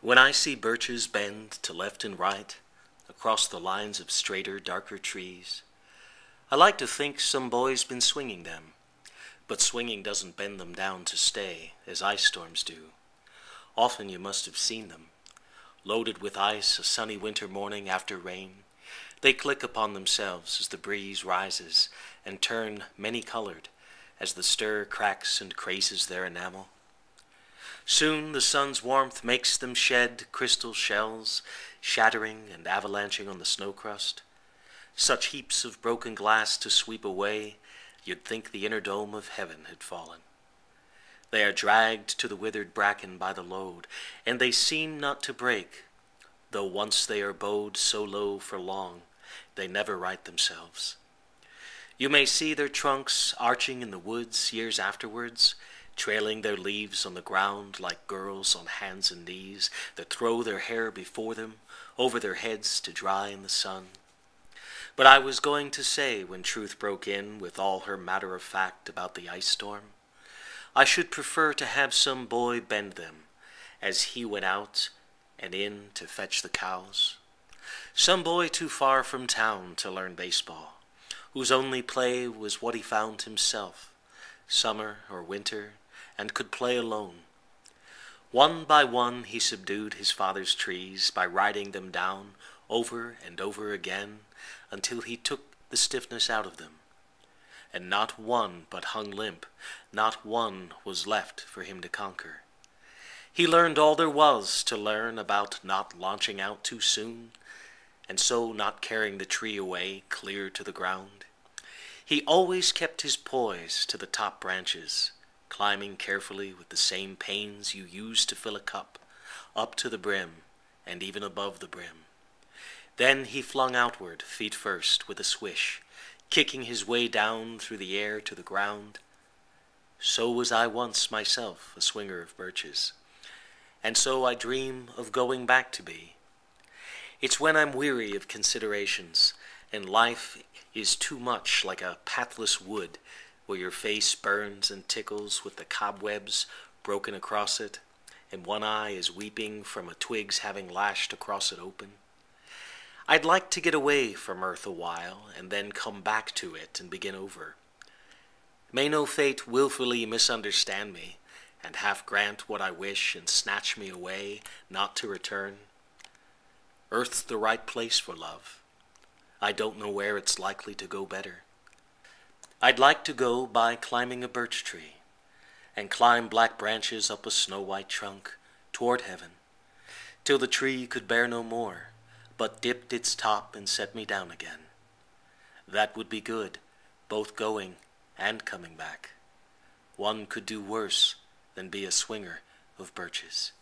When I see birches bend to left and right, across the lines of straighter, darker trees, I like to think some boy's been swinging them, but swinging doesn't bend them down to stay, as ice storms do. Often you must have seen them, loaded with ice a sunny winter morning after rain. They click upon themselves as the breeze rises and turn many-colored as the stir cracks and crazes their enamel. Soon the sun's warmth makes them shed crystal shells, shattering and avalanching on the snow crust. Such heaps of broken glass to sweep away, you'd think the inner dome of heaven had fallen. They are dragged to the withered bracken by the load, and they seem not to break, though once they are bowed so low for long, they never right themselves. You may see their trunks arching in the woods years afterwards, trailing their leaves on the ground like girls on hands and knees that throw their hair before them, over their heads to dry in the sun. But I was going to say, when truth broke in with all her matter of fact about the ice storm, I should prefer to have some boy bend them, as he went out and in to fetch the cows. Some boy too far from town to learn baseball, whose only play was what he found himself, summer or winter, and could play alone. One by one he subdued his father's trees by riding them down over and over again until he took the stiffness out of them. And not one but hung limp, not one was left for him to conquer. He learned all there was to learn about not launching out too soon, and so not carrying the tree away clear to the ground. He always kept his poise to the top branches, climbing carefully with the same pains you use to fill a cup, up to the brim and even above the brim. Then he flung outward, feet first, with a swish, kicking his way down through the air to the ground. So was I once myself a swinger of birches, and so I dream of going back to be. It's when I'm weary of considerations, and life is too much like a pathless wood, where your face burns and tickles with the cobwebs broken across it, and one eye is weeping from a twig's having lashed across it open. I'd like to get away from earth a while, and then come back to it and begin over. May no fate willfully misunderstand me, and half grant what I wish and snatch me away, not to return. Earth's the right place for love. I don't know where it's likely to go better. I'd like to go by climbing a birch tree, and climb black branches up a snow-white trunk toward heaven, till the tree could bear no more, but dipped its top and set me down again. That would be good, both going and coming back. One could do worse than be a swinger of birches.